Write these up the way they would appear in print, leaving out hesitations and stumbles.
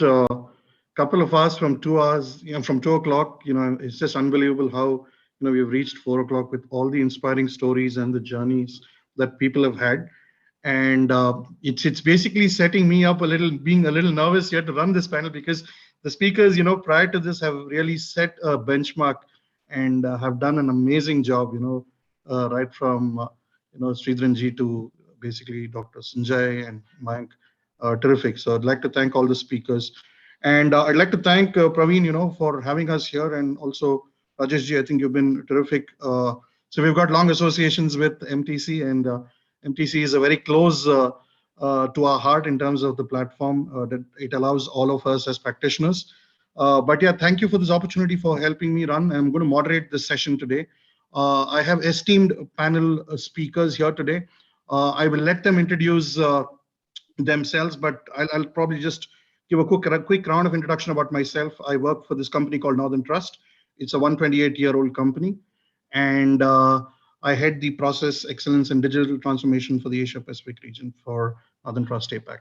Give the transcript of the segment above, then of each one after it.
last couple of hours, from 2 hours, from 2 o'clock, it's just unbelievable how, we've reached 4 o'clock with all the inspiring stories and the journeys that people have had. And it's basically setting me up a little, being a little nervous here to run this panel, because the speakers, prior to this have really set a benchmark and have done an amazing job, right from, Sridharanji to basically Dr. Sanjay and Mayank. Terrific. So I'd like to thank all the speakers. And I'd like to thank Praveen, for having us here, and also Rajeshji, I think you've been terrific. So we've got long associations with MTC, and MTC is a very close to our heart in terms of the platform that it allows all of us as practitioners. But yeah, thank you for this opportunity for helping me run. I'm going to moderate this session today. I have esteemed panel speakers here today. I will let them introduce themselves, but I'll probably just give a quick round of introduction about myself. I work for this company called Northern Trust. It's a 128-year-old company, and I head the process excellence and digital transformation for the Asia Pacific region for Northern Trust APAC.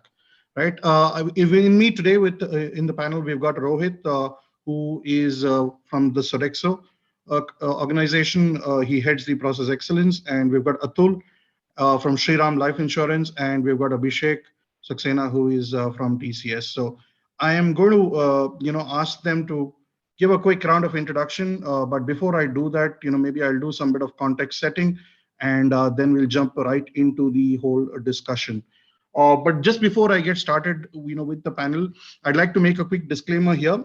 Right. In me today in the panel, we've got Rohit, who is from the Sodexo organization. He heads the process excellence, and we've got Atul from Shriram Life Insurance, and we've got Abhishek Saxena, who is from TCS. So I am going to, ask them to give a quick round of introduction. But before I do that, maybe I'll do some bit of context setting, and then we'll jump right into the whole discussion. But just before I get started, with the panel, I'd like to make a quick disclaimer here.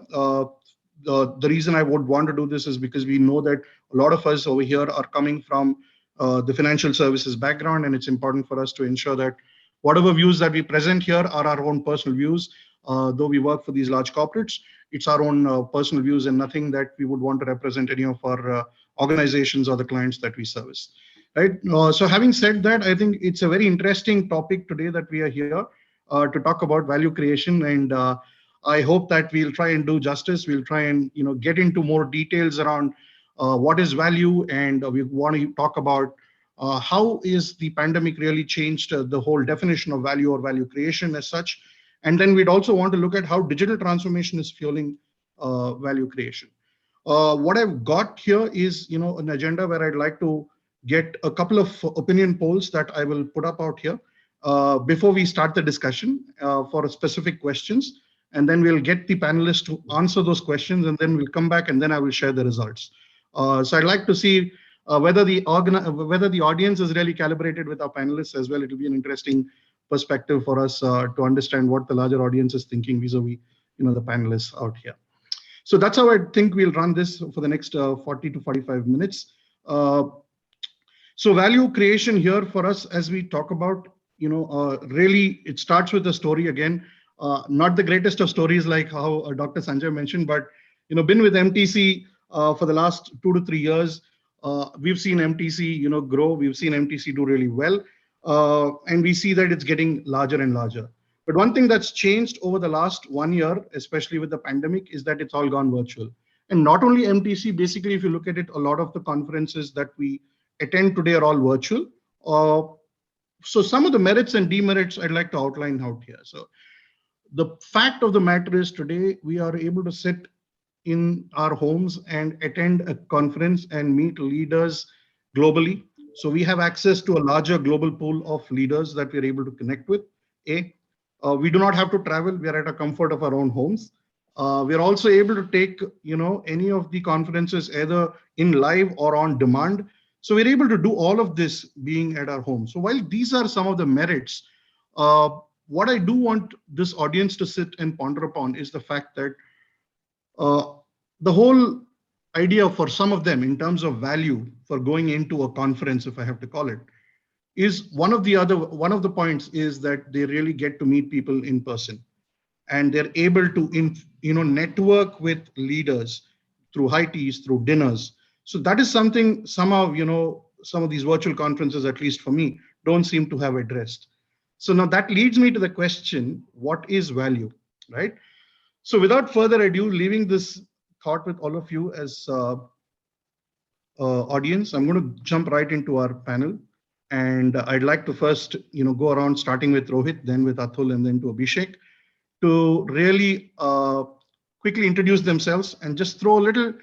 The reason I would want to do this is because we know that a lot of us over here are coming from the financial services background, and it's important for us to ensure that whatever views that we present here are our own personal views. Though we work for these large corporates, it's our own personal views and nothing that we would want to represent any of our organizations or the clients that we service. Right. So having said that, I think it's a very interesting topic today that we are here to talk about value creation, and I hope that we'll try and do justice. We'll try and get into more details around what is value, and we want to talk about how is the pandemic really changed the whole definition of value or value creation as such. And then we'd also want to look at how digital transformation is fueling value creation. What I've got here is, an agenda where I'd like to get a couple of opinion polls that I will put up out here before we start the discussion for specific questions. And then we'll get the panelists to answer those questions, and then we'll come back and then I will share the results. So I'd like to see whether the audience is really calibrated with our panelists as well. It will be an interesting perspective for us to understand what the larger audience is thinking vis-a-vis, the panelists out here. So that's how I think we'll run this for the next 40 to 45 minutes. So value creation here for us, as we talk about, really it starts with a story again. Not the greatest of stories, like how Dr. Sanjay mentioned, but been with MTC for the last 2 to 3 years. We've seen MTC, grow. We've seen MTC do really well, and we see that it's getting larger and larger. But one thing that's changed over the last 1 year, especially with the pandemic, is that it's all gone virtual. And not only MTC, basically, if you look at it, a lot of the conferences that we attend today are all virtual. So some of the merits and demerits I'd like to outline out here. So the fact of the matter is, today we are able to sit in our homes and attend a conference and meet leaders globally. So we have access to a larger global pool of leaders that we're able to connect with. We do not have to travel. We are at the comfort of our own homes. We're also able to take, any of the conferences either in live or on demand. So we're able to do all of this being at our home. So while these are some of the merits, what I do want this audience to sit and ponder upon is the fact that the whole idea for some of them in terms of value for going into a conference, if I have to call it, is one of the points is that they really get to meet people in person, and they're able to network with leaders through high teas, through dinners. So that is something somehow, some of these virtual conferences, at least for me, don't seem to have addressed. So now that leads me to the question, what is value, right? So without further ado, leaving this thought with all of you as audience, I'm going to jump right into our panel. And I'd like to first, go around starting with Rohit, then with Atul, and then to Abhishek, to really quickly introduce themselves and just throw a little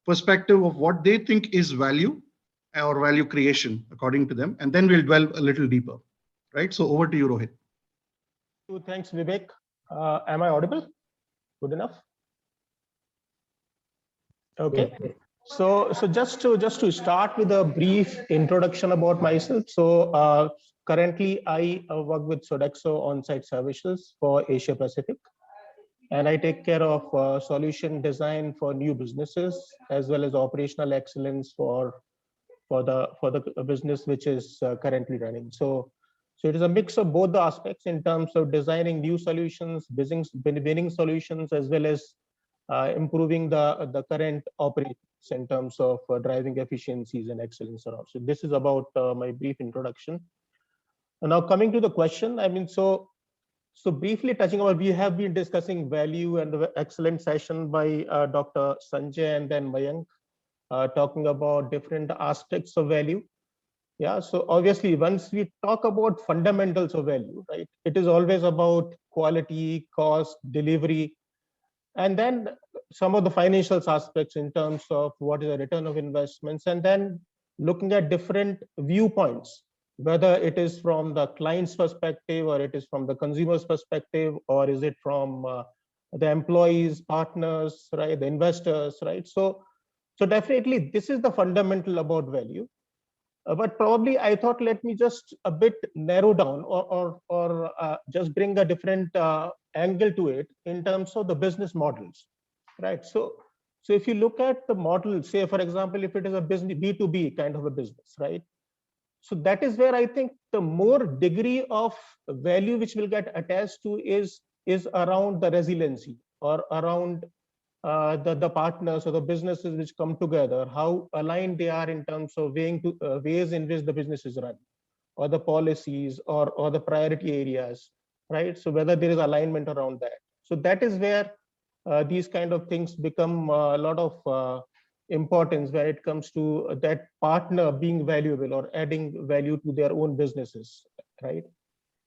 perspective of what they think is value or value creation according to them, and then we'll delve a little deeper. Right. So over to you, Rohit. Thanks, Vivek. Am I audible? Good enough? Okay. So just to start with a brief introduction about myself. So currently I work with Sodexo on-site services for Asia Pacific, and I take care of solution design for new businesses as well as operational excellence for the business which is currently running. So it is a mix of both the aspects in terms of designing new solutions, winning solutions, as well as improving the current operations in terms of driving efficiencies and excellence around. So this is about my brief introduction. And now coming to the question, I mean, so briefly touching on, we have been discussing value and the excellent session by Dr. Sanjay and then Mayank, talking about different aspects of value. Yeah, so obviously once we talk about fundamentals of value, right, it is always about quality, cost, delivery, and then some of the financial aspects in terms of what is the return of investments, and then looking at different viewpoints, whether it is from the client's perspective or it is from the consumer's perspective, or is it from the employees, partners, right, the investors, right? So definitely this is the fundamental about value. But probably I thought, let me just a bit narrow down or just bring a different angle to it in terms of the business models, right? So if you look at the model, say for example, if it is a business B2B kind of a business, right? So that is where I think the more degree of value which will get attached to is around the resiliency or around the partners or the businesses which come together, how aligned they are in terms of ways in which the business is run, or the policies or the priority areas, right? So whether there is alignment around that. So that is where these kind of things become a lot of importance when it comes to that partner being valuable or adding value to their own businesses, right?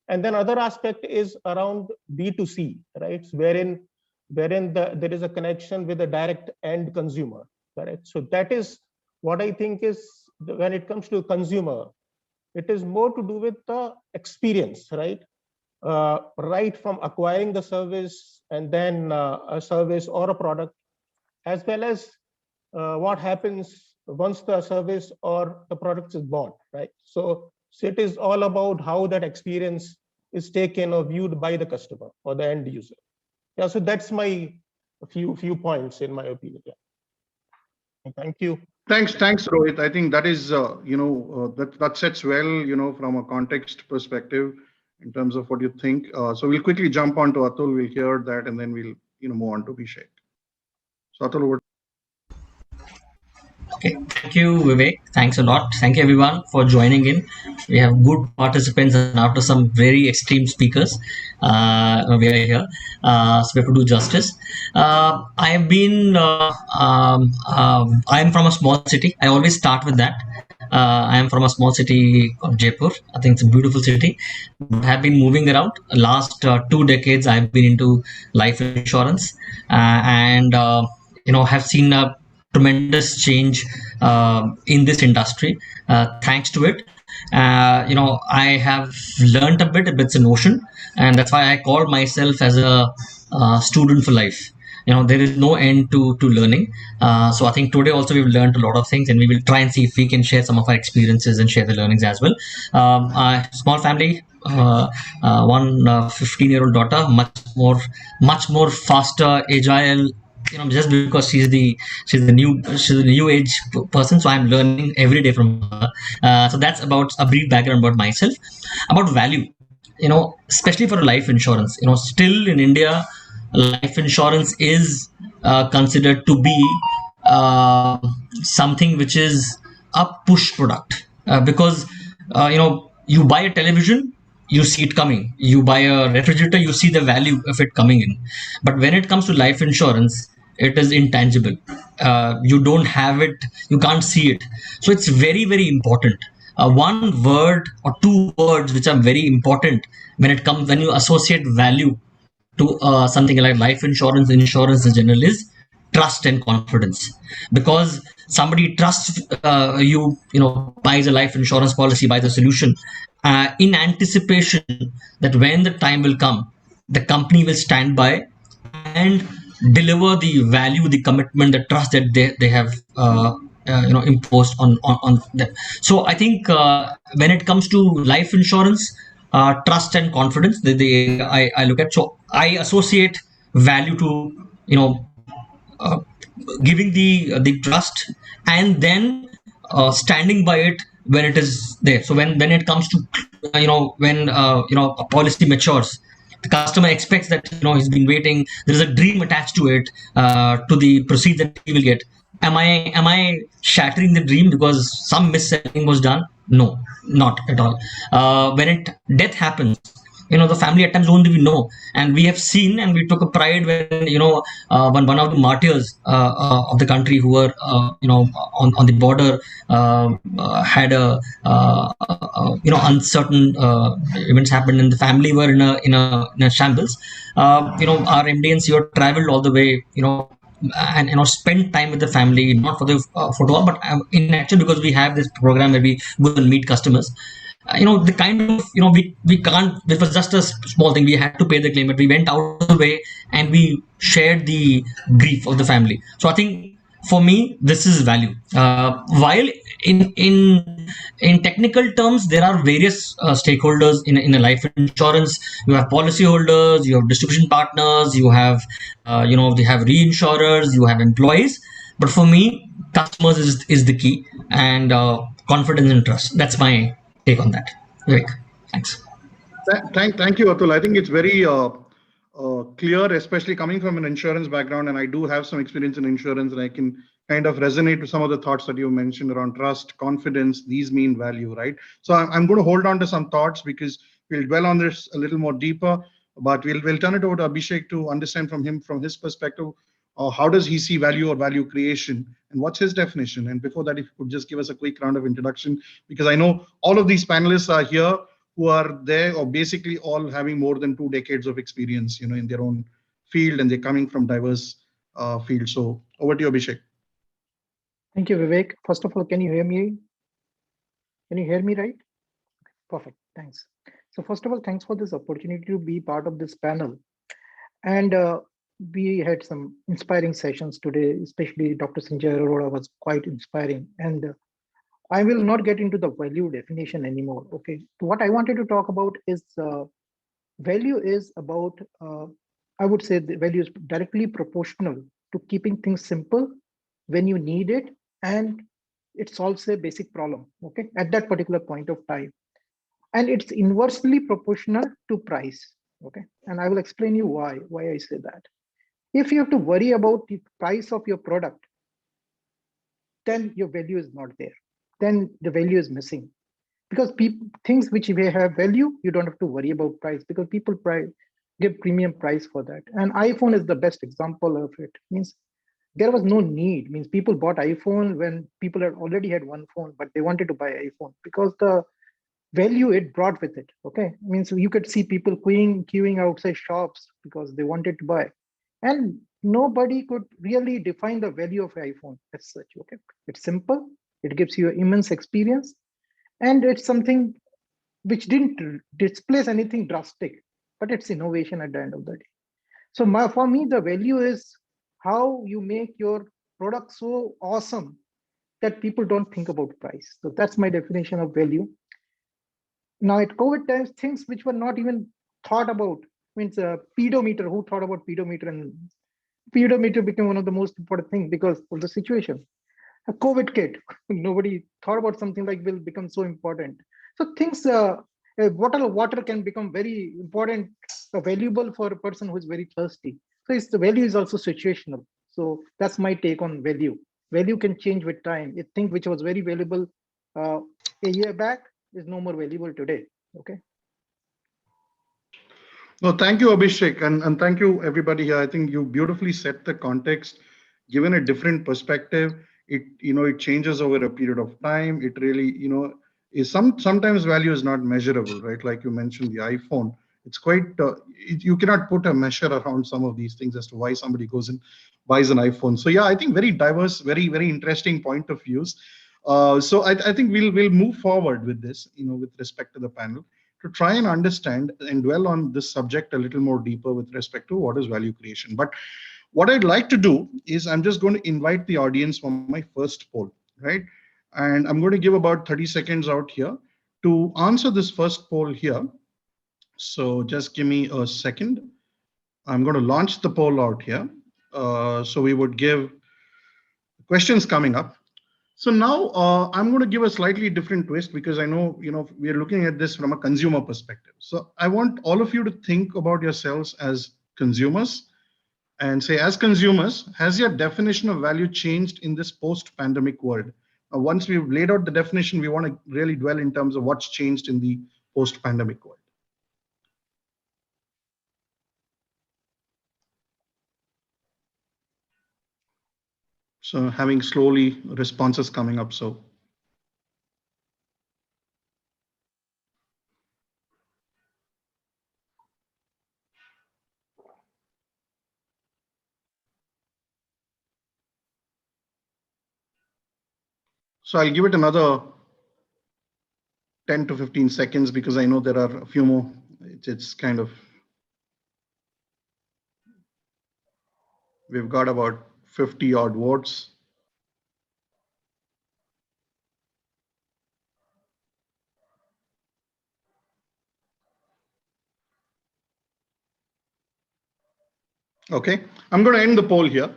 And then other aspect is around B2C, right? Wherein there is a connection with the direct end consumer, correct? So that is what I think is, when it comes to consumer, it is more to do with the experience, right? Right from acquiring the service and then a service or a product, as well as what happens once the service or the product is bought, right? So it is all about how that experience is taken or viewed by the customer or the end user. Yeah, so that's my few points in my opinion. Yeah. Thank you. Thanks, Rohit. I think that is, that sets well, from a context perspective in terms of what you think. So we'll quickly jump on to Atul. We'll hear that, and then we'll, move on to Abhishek. So Atul, over. Okay, thank you, Vivek. Thanks a lot. Thank you, everyone, for joining in. We have good participants, and after some very extreme speakers, we are here. So we have to do justice. I have been. I am from a small city. I always start with that. I am from a small city of Jaipur. I think it's a beautiful city. I have been moving around. Last 2 decades, I've been into life insurance, and have seen a tremendous change in this industry. Thanks to it, I have learned a bit. It's an ocean, and that's why I call myself as a student for life. There is no end to learning. So I think today also we've learned a lot of things, and we will try and see if we can share some of our experiences and share the learnings as well. Small family, one 15-year-old daughter, much more faster, agile. Just because she's the new age person, so I'm learning every day from her. So that's about a brief background about myself. About value, especially for life insurance. Still in India, life insurance is considered to be something which is a push product, because you buy a television, you see it coming. You buy a refrigerator, you see the value of it coming in. But when it comes to life insurance, it is intangible. You don't have it, you can't see it. So it's very, very important. One word or two words which are very important when you associate value to something like life insurance, insurance in general, is trust and confidence. Because somebody trusts buys a life insurance policy, buys a solution in anticipation that when the time will come, the company will stand by and deliver the value, the commitment, the trust that they have imposed on them. So I think when it comes to life insurance, trust and confidence, I look at. So I associate value to uh, giving the trust, and then standing by it when it is there. So when it comes to when a policy matures, the customer expects that he's been waiting, there is a dream attached to it, to the proceeds that he will get. Am I shattering the dream because some mis-selling was done? No, not at all. When it death happens, the family at times don't even know, and we have seen, and we took a pride when when one of the martyrs of the country who were on the border had a uncertain events happened, and the family were in a shambles. Our MD and CEO traveled all the way, and spend time with the family, not for the photo, but in actual, because we have this program where we go and meet customers. The kind of, we can't, it was just a small thing, we had to pay the claim, but we went out of the way and we shared the grief of the family. So I think for me this is value. While in technical terms, there are various stakeholders in a life insurance. You have policy holders, you have distribution partners, you have they have reinsurers, you have employees. But for me, customers is the key, and confidence and trust. That's my take on that. Vivek, thanks. Thank you, Atul. I think it's very clear, especially coming from an insurance background, and I do have some experience in insurance, and I can kind of resonate with some of the thoughts that you mentioned around trust, confidence. These mean value, right? So I'm going to hold on to some thoughts because we'll dwell on this a little more deeper, but we'll turn it over to Abhishek to understand from his perspective, how does he see value or value creation, and what's his definition? And before that, if you could just give us a quick round of introduction, because I know all of these panelists are here who are there or basically all having more than 2 decades of experience, in their own field, and they're coming from diverse fields. So over to you, Abhishek. Thank you, Vivek. First of all, can you hear me? Can you hear me right? Perfect, thanks. So first of all, thanks for this opportunity to be part of this panel. And we had some inspiring sessions today, especially Dr. Sanjay Arora was quite inspiring. And I will not get into the value definition anymore. Okay, what I wanted to talk about is value is about, I would say the value is directly proportional to keeping things simple when you need it, and it solves a basic problem, okay, at that particular point of time. And it's inversely proportional to price, okay? And I will explain you why I say that. If you have to worry about the price of your product, then your value is not there. Then the value is missing. Because things which may have value, you don't have to worry about price, because people give premium price for that. And iPhone is the best example of it. Means there was no need. Means people bought iPhone when people had already had one phone, but they wanted to buy iPhone because the value it brought with it. Okay, means you could see people queuing outside shops because they wanted to buy, and nobody could really define the value of iPhone as such. Okay, it's simple. It gives you immense experience, and it's something which didn't displace anything drastic, but it's innovation at the end of the day. So for me, the value is how you make your product so awesome that people don't think about price. So that's my definition of value. Now at COVID times, things which were not even thought about, means pedometer, who thought about pedometer? And pedometer became one of the most important things because of the situation. A COVID kit, nobody thought about something like will become so important. So things, water can become very important, valuable for a person who is very thirsty. So the value is also situational. So that's my take on value. Value can change with time. A thing which was very valuable a year back is no more valuable today. Okay. No, thank you, Abhishek, and thank you everybody here. I think you beautifully set the context, given a different perspective. It changes over a period of time. It really is sometimes value is not measurable, right? Like you mentioned, the iPhone. It's quite, you cannot put a measure around some of these things as to why somebody goes and buys an iPhone. So yeah, I think very diverse, very, very interesting point of views. So I think we'll move forward with this, with respect to the panel, to try and understand and dwell on this subject a little more deeper with respect to what is value creation. But what I'd like to do is I'm just going to invite the audience for my first poll, right? And I'm going to give about 30 seconds out here to answer this first poll here. So just give me a second. I'm going to launch the poll out here. So we would give questions coming up. So now I'm going to give a slightly different twist because I know, we are looking at this from a consumer perspective. So I want all of you to think about yourselves as consumers and say, as consumers, has your definition of value changed in this post-pandemic world? Once we've laid out the definition, we want to really dwell in terms of what's changed in the post-pandemic world. So having slowly responses coming up. So I'll give it another 10 to 15 seconds because I know there are a few more. It's kind of, we've got about 50 odd votes. Okay, I'm going to end the poll here,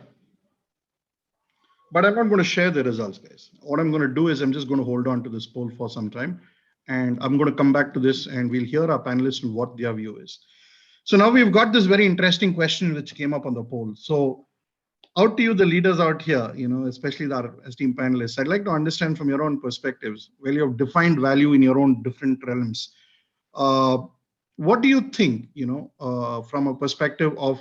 but I'm not going to share the results, guys. What I'm going to do is I'm just going to hold on to this poll for some time, and I'm going to come back to this and we'll hear our panelists and what their view is. So now we've got this very interesting question which came up on the poll. So out to you, the leaders out here, especially our esteemed panelists, I'd like to understand from your own perspectives, well, you have defined value in your own different realms. What do you think, from a perspective of,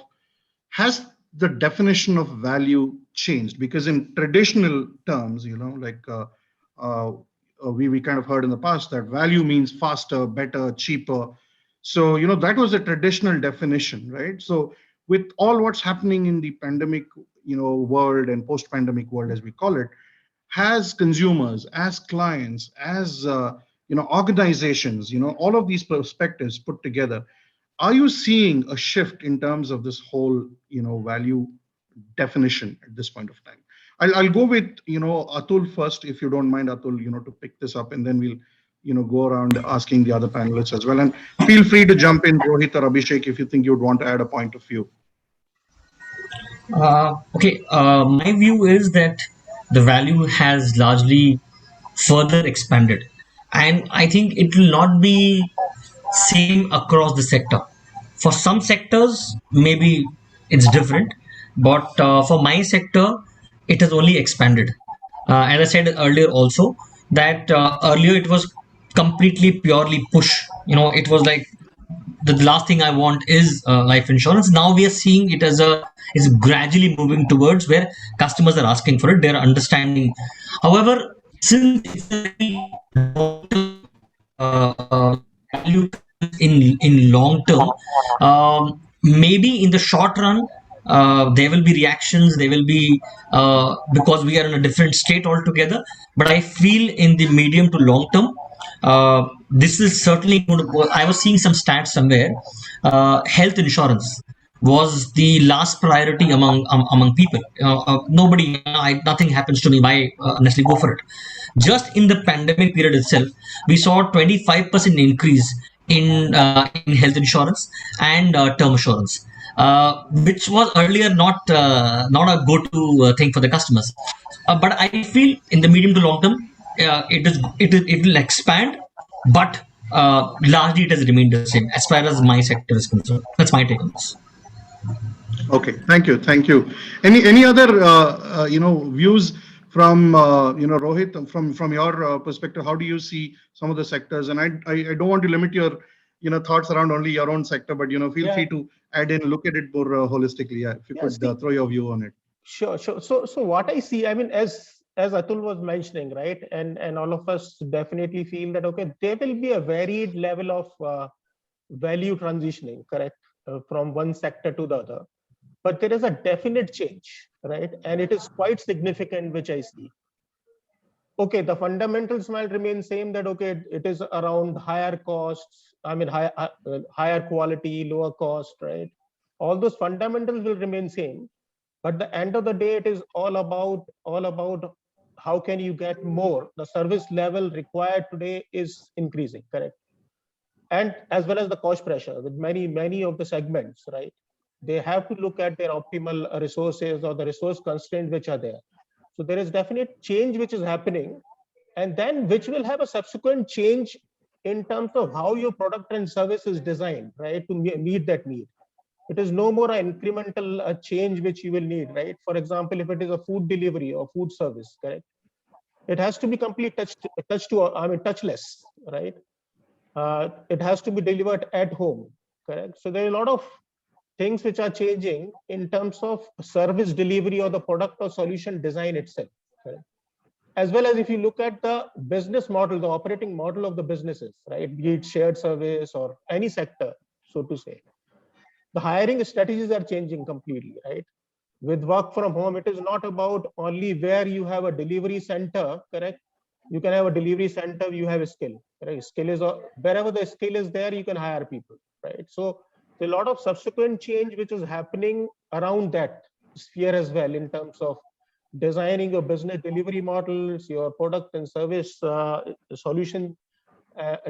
has the definition of value changed? Because in traditional terms, we kind of heard in the past that value means faster, better, cheaper. So, that was a traditional definition, right? So with all what's happening in the pandemic, world and post-pandemic world, as we call it, as consumers, as clients, as, organizations, all of these perspectives put together, are you seeing a shift in terms of this whole, value definition at this point of time? I'll go with, Atul first, if you don't mind, Atul, to pick this up, and then we'll, go around asking the other panelists as well. And feel free to jump in, Rohit or Abhishek, if you think you'd want to add a point of view. Okay, my view is that the value has largely further expanded, and I think it will not be same across the sector. For some sectors, maybe it's different, but for my sector, it has only expanded. As I said earlier, also that earlier it was completely purely push. It was like the last thing I want is life insurance. Now we are seeing it as is gradually moving towards where customers are asking for it. They're understanding. However, since it's a very long-term value in long term, maybe in the short run there will be reactions. There will be because we are in a different state altogether. But I feel in the medium to long term, this is certainly going to go. I was seeing some stats somewhere. Health insurance was the last priority among people. Nobody, nothing happens to me. Why honestly go for it? Just in the pandemic period itself, we saw 25% increase in health insurance and term insurance, which was earlier not a go-to thing for the customers. But I feel in the medium to long term, it will expand, but largely it has remained the same as far as my sector is concerned. That's my take on this. Okay, thank you. Any other views from Rohit, from your perspective? How do you see some of the sectors? And I don't want to limit your thoughts around only your own sector, but feel free to add in, look at it more holistically. Yeah, if you could throw your view on it. Sure. So what I see, I mean, as Atul was mentioning, right, and all of us definitely feel that okay, there will be a varied level of value transitioning, correct, from one sector to the other. But there is a definite change, right? And it is quite significant, which I see. Okay, the fundamentals might remain same, that okay, it is around higher costs, I mean higher quality, lower cost, right? All those fundamentals will remain same, but the end of the day, it is all about how can you get more. The service level required today is increasing, correct? And as well as the cost pressure with many of the segments, right? They have to look at their optimal resources or the resource constraints which are there. So there is definite change which is happening, and then which will have a subsequent change in terms of how your product and service is designed, right, to meet that need. It is no more an incremental change which you will need, right? For example, if it is a food delivery or food service, correct, it has to be completely touchless, right? It has to be delivered at home, correct? So there are a lot of things which are changing in terms of service delivery or the product or solution design itself, correct? As well as if you look at the business model, the operating model of the businesses, right? Be it shared service or any sector, so to say. The hiring strategies are changing completely, right? With work from home, it is not about only where you have a delivery center, correct? You can have a delivery center, you have a skill, right? Skill is wherever the skill is there, you can hire people, right? So a lot of subsequent change which is happening around that sphere as well, in terms of designing your business delivery models, your product and service solution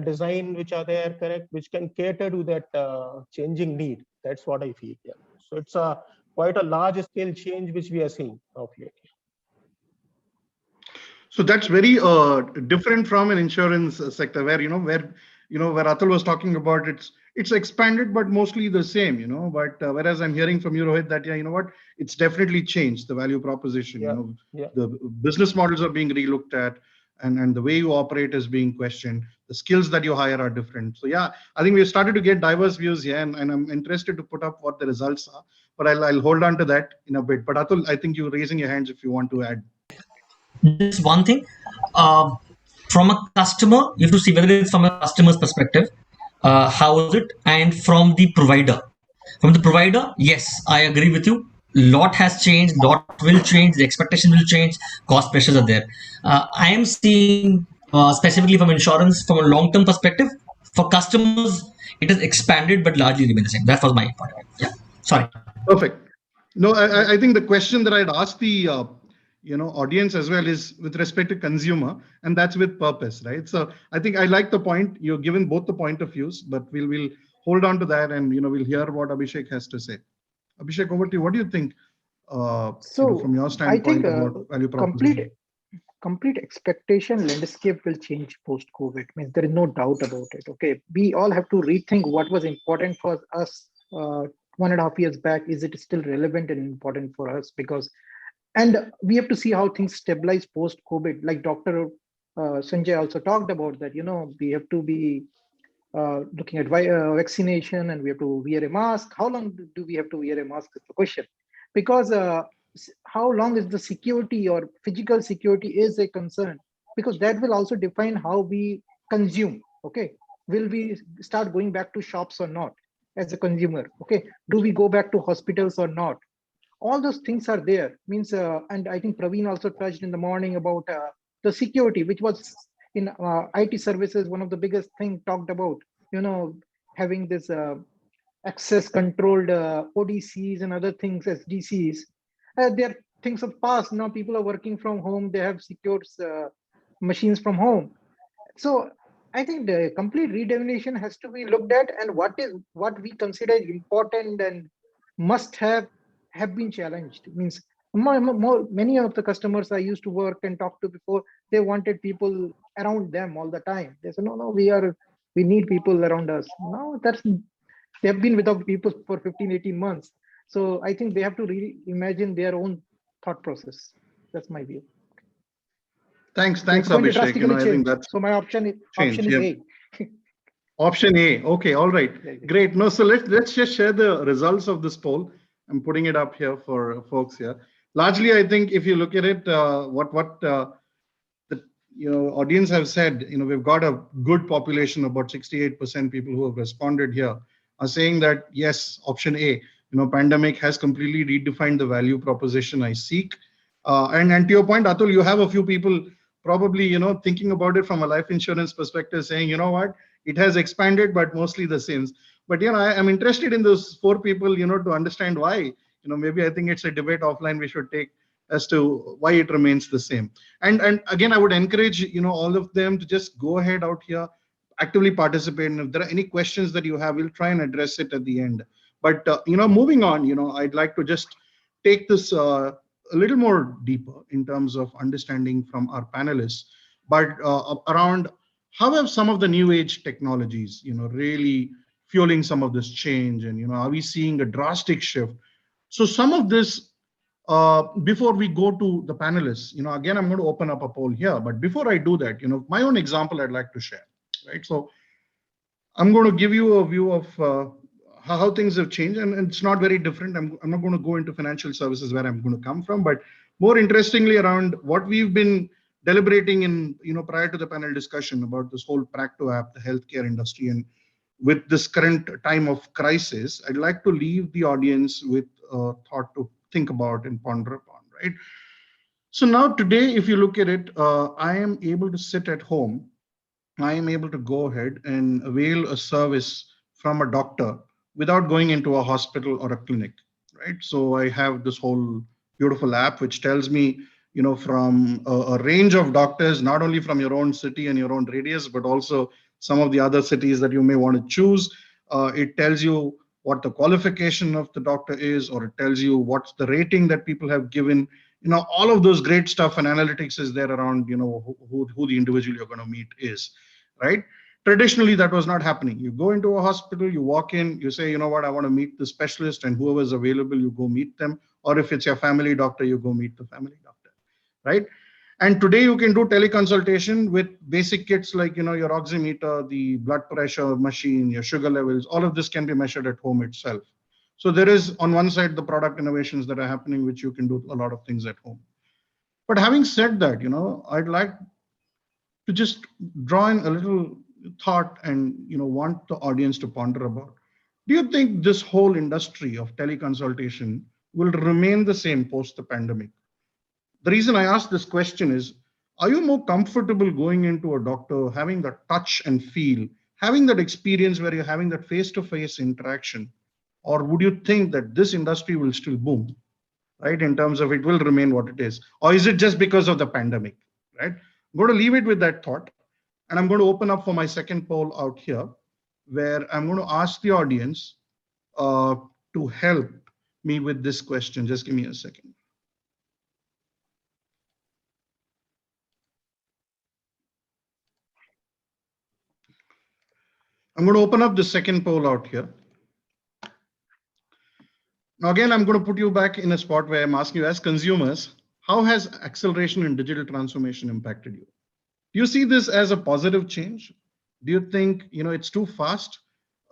design which are there, correct, which can cater to that changing need. That's what I feel. Yeah. So it's quite a large scale change which we are seeing of late. So that's very different from an insurance sector where where Atul was talking about, it's expanded but mostly the same, but whereas I'm hearing from you, Rohit, that it's definitely changed the value proposition. The business models are being relooked at, and the way you operate is being questioned. The skills that you hire are different. So yeah, I think we've started to get diverse views here, and I'm interested to put up what the results are, but I'll hold on to that in a bit. But Atul, I think you're raising your hands if you want to add. Just one thing, uh, from a customer, you have to see whether it's from a customer's perspective, how is it, and from the provider. From the provider, yes, I agree with you. Lot has changed, lot will change, the expectation will change, cost pressures are there. I am seeing, specifically from insurance, from a long-term perspective, for customers, it has expanded but largely remained the same. That was my point. Yeah, sorry. Perfect. No, I think the question that I'd ask the audience as well is with respect to consumer, and that's with purpose, right? So I think I like the point you're given, both the point of views, but we'll hold on to that, and we'll hear what Abhishek has to say. Abhishek, over to you. What do you think from your standpoint, I think about value proposition? complete expectation landscape will change post COVID. Means there is no doubt about it. Okay, we all have to rethink what was important for us 1.5 years back. Is it still relevant and important for us? And we have to see how things stabilize post COVID. Like Dr. Sanjay also talked about that. We have to be looking at vaccination, and we have to wear a mask. How long do we have to wear a mask is the question, because how long is the security or physical security is a concern, because that will also define how we consume. Okay, will we start going back to shops or not as a consumer? Okay, do we go back to hospitals or not? All those things are there. Means and I think Praveen also touched in the morning about the security, which was in IT services, one of the biggest thing talked about, having this access controlled ODCs and other things, SDCs. They're things of past. Now people are working from home. They have secured machines from home. So I think the complete redefinition has to be looked at, and what we consider important and must have been challenged. Means many of the customers I used to work and talk to before, they wanted people around them all the time. They said, no, we need people around us. Now they have been without people for 15-18 months. So I think they have to reimagine their own thought process. That's my view. Thanks, Abhishek. I think that's so. My option is A. Option A. Okay, all right, great. No, so let's just share the results of this poll. I'm putting it up here for folks here. Largely, I think if you look at it, the audience have said, we've got a good population, about 68% people who have responded here are saying that, yes, option A, pandemic has completely redefined the value proposition I seek. And to your point, Atul, you have a few people probably, thinking about it from a life insurance perspective, saying, you know what, it has expanded, but mostly the same. But, I am interested in those four people, to understand why, maybe I think it's a debate offline we should take as to why it remains the same. And again, I would encourage, all of them to just go ahead out here, actively participate. And if there are any questions that you have, we'll try and address it at the end. But, moving on, I'd like to just take this a little more deeper in terms of understanding from our panelists, but around how have some of the new age technologies, really fueling some of this change, and are we seeing a drastic shift? So some of this, before we go to the panelists, again, I'm going to open up a poll here, but before I do that, my own example I'd like to share, right? So I'm going to give you a view of how things have changed, and it's not very different. I'm not going to go into financial services where I'm going to come from, but more interestingly around what we've been deliberating in, prior to the panel discussion about this whole Practo app, the healthcare industry, and with this current time of crisis, I'd like to leave the audience with a thought to think about and ponder upon, right? So now today, if you look at it, I am able to sit at home. I am able to go ahead and avail a service from a doctor without going into a hospital or a clinic, right? So I have this whole beautiful app which tells me, from a range of doctors, not only from your own city and your own radius, but also some of the other cities that you may want to choose. It tells you what the qualification of the doctor is, or it tells you what's the rating that people have given. All of those great stuff and analytics is there around, who the individual you're going to meet is, right? Traditionally, that was not happening. You go into a hospital, you walk in, you say, you know what, I want to meet the specialist, and whoever's available, you go meet them. Or if it's your family doctor, you go meet the family doctor, right? And today you can do teleconsultation with basic kits like, your oximeter, the blood pressure machine, your sugar levels, all of this can be measured at home itself. So there is on one side, the product innovations that are happening, which you can do a lot of things at home. But having said that, I'd like to just draw in a little thought and, want the audience to ponder about. Do you think this whole industry of teleconsultation will remain the same post the pandemic? The reason I ask this question is, are you more comfortable going into a doctor, having that touch and feel, having that experience where you're having that face-to-face interaction? Or would you think that this industry will still boom, right? In terms of it will remain what it is? Or is it just because of the pandemic, right? I'm going to leave it with that thought. And I'm going to open up for my second poll out here, where I'm going to ask the audience to help me with this question. Just give me a second. I'm going to open up the second poll out here. Now, again, I'm going to put you back in a spot where I'm asking you as consumers, how has acceleration in digital transformation impacted you? Do you see this as a positive change? Do you think, it's too fast?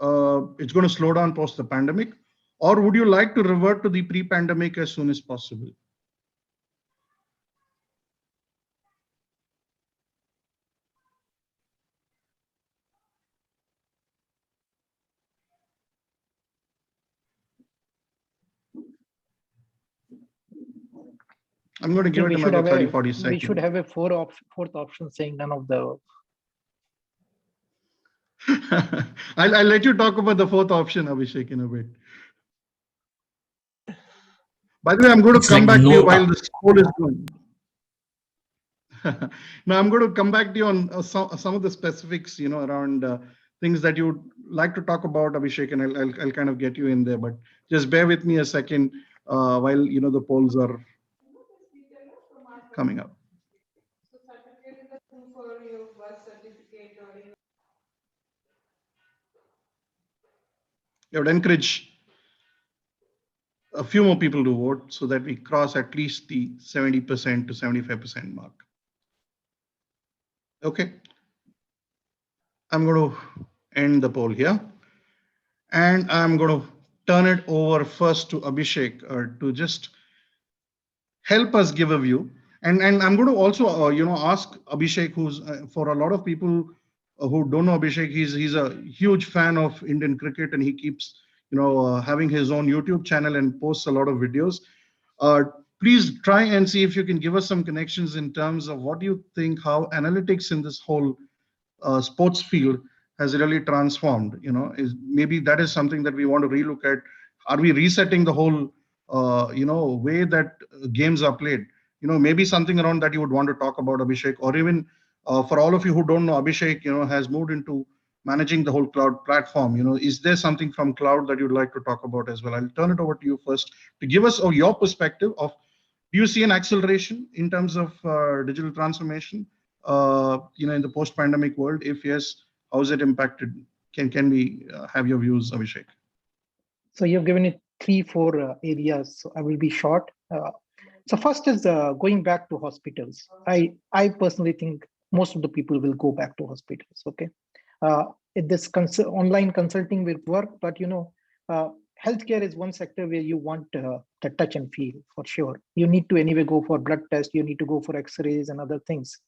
It's going to slow down post the pandemic? Or would you like to revert to the pre-pandemic as soon as possible? I'm going to give it another 30, 40 seconds. We should have a fourth option saying none of the above. I'll let you talk about the fourth option, Abhishek, in a bit. By the way, I'm going to come back to you while this poll is going. Now, I'm going to come back to you on some of the specifics, around things that you'd like to talk about, Abhishek, and I'll kind of get you in there. But just bear with me a second while, the polls are coming up. I would encourage a few more people to vote so that we cross at least the 70% to 75% mark. Okay. I'm going to end the poll here. And I'm going to turn it over first to Abhishek to just help us give a view And I'm going to also ask Abhishek, who's for a lot of people who don't know Abhishek, he's a huge fan of Indian cricket, and he keeps having his own YouTube channel and posts a lot of videos. Uh, Please try and see if you can give us some connections in terms of what you think, how analytics in this whole sports field has really transformed. Is maybe that is something that we want to relook at. Are we resetting the whole way that games are played? Maybe something around that you would want to talk about, Abhishek, or even for all of you who don't know, Abhishek has moved into managing the whole cloud platform. Is there something from cloud that you'd like to talk about as well? I'll turn it over to you first to give us your perspective of, do you see an acceleration in terms of digital transformation in the post-pandemic world? If yes, how is it impacted? Can we have your views, Abhishek? So you've given it 3, 4 areas. So I will be short. So first is going back to hospitals. I personally think most of the people will go back to hospitals. Okay, this online consulting will work, but healthcare is one sector where you want the touch and feel for sure. You need to anyway go for blood tests. You need to go for X-rays and other things.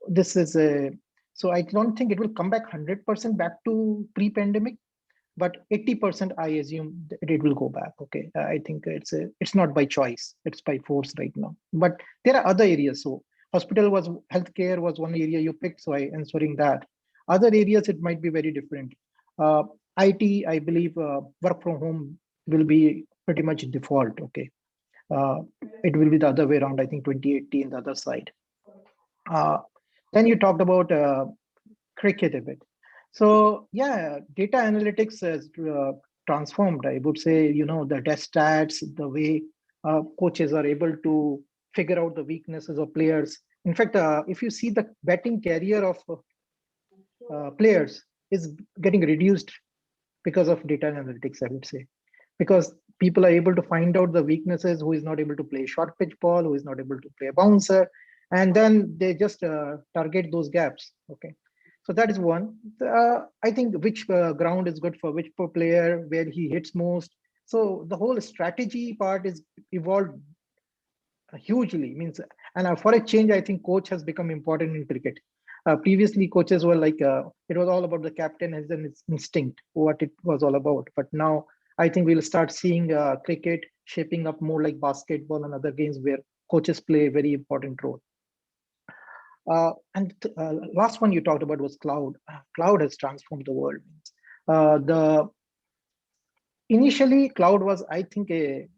This is a so I don't think it will come back 100% back to pre-pandemic, but 80% I assume that it will go back. Okay, I think it's not by choice, it's by force right now. But there are other areas. So healthcare was one area you picked, so I answering that. Other areas it might be very different. IT, I believe work from home will be pretty much default. Okay, it will be the other way around. I think 2018 the other side. Then you talked about cricket a bit. So yeah, data analytics has transformed. I would say, the test stats, the way coaches are able to figure out the weaknesses of players. In fact, if you see the batting career of players is getting reduced because of data analytics, I would say, because people are able to find out the weaknesses, who is not able to play short pitch ball, who is not able to play a bouncer, and then they just target those gaps. Okay. So that is one. I think which ground is good for which player, where he hits most. So the whole strategy part is evolved hugely. Means, and for a change, I think coach has become important in cricket. Previously, coaches were like it was all about the captain has an instinct, what it was all about. But now I think we'll start seeing cricket shaping up more like basketball and other games where coaches play a very important role. And last one you talked about was cloud. Cloud has transformed the world. The initially cloud was, I think, a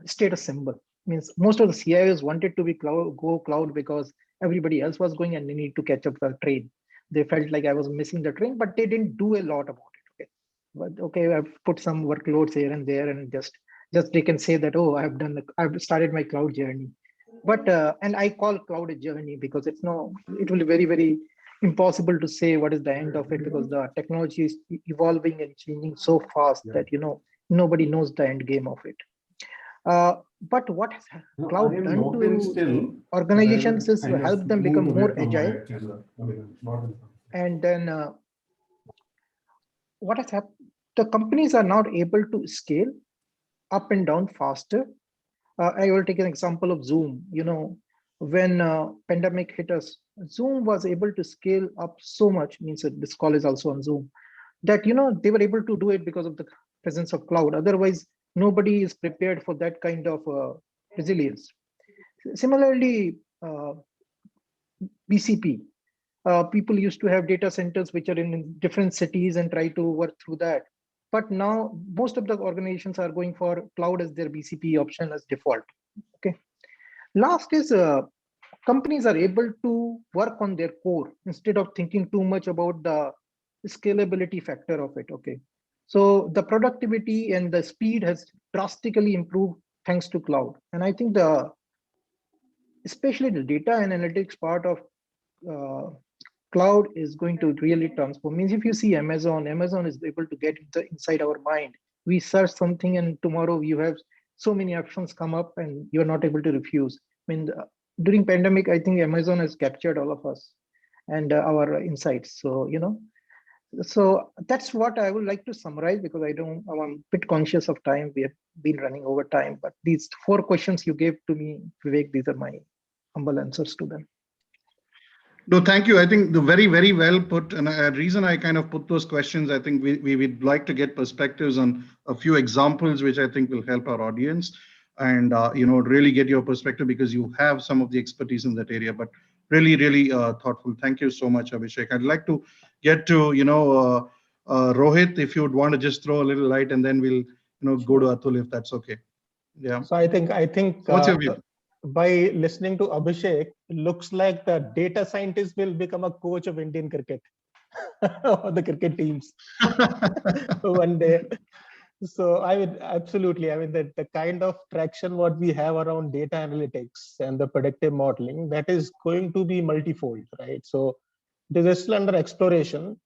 status symbol. Means most of the CIOs wanted to be go cloud because everybody else was going and they need to catch up the train. They felt like I was missing the train, but they didn't do a lot about it. Okay, but okay, I've put some workloads here and there, and just they can say that, oh, I've started my cloud journey. But and I call cloud a journey because it will be very, very impossible to say what is the end of it, because the technology is evolving and changing so fast that nobody knows the end game of it. But what has cloud done to organizations is help them become more agile. And then what has happened? The companies are now able to scale up and down faster. I will take an example of Zoom. When pandemic hit us, Zoom was able to scale up so much. Means that this call is also on Zoom. That they were able to do it because of the presence of cloud. Otherwise, nobody is prepared for that kind of resilience. Similarly, BCP. People used to have data centers which are in different cities and try to work through that. But now most of the organizations are going for cloud as their BCP option as default. Okay. Last is companies are able to work on their core instead of thinking too much about the scalability factor of it. Okay. So the productivity and the speed has drastically improved thanks to cloud. And I think especially the data analytics part of cloud is going to really transform. Means if you see Amazon is able to get inside our mind. We search something and tomorrow you have so many options come up and you're not able to refuse. I mean, during pandemic, I think Amazon has captured all of us and our insights. So, So that's what I would like to summarize, because I'm a bit conscious of time. We have been running over time, but these 4 questions you gave to me, Vivek, these are my humble answers to them. No, thank you. I think the very, very well put. And a reason I kind of put those questions, I think we would like to get perspectives on a few examples, which I think will help our audience and, really get your perspective, because you have some of the expertise in that area, but really, really thoughtful. Thank you so much, Abhishek. I'd like to get to, Rohit, if you would want to just throw a little light, and then we'll, go to Atul, if that's okay. Yeah. So I think So what's your view? by listening to Abhishek, it looks like the data scientist will become a coach of Indian cricket or the cricket teams one day. So I would absolutely, I mean, the kind of traction what we have around data analytics and the predictive modeling, that is going to be multifold, right? So it is still under exploration,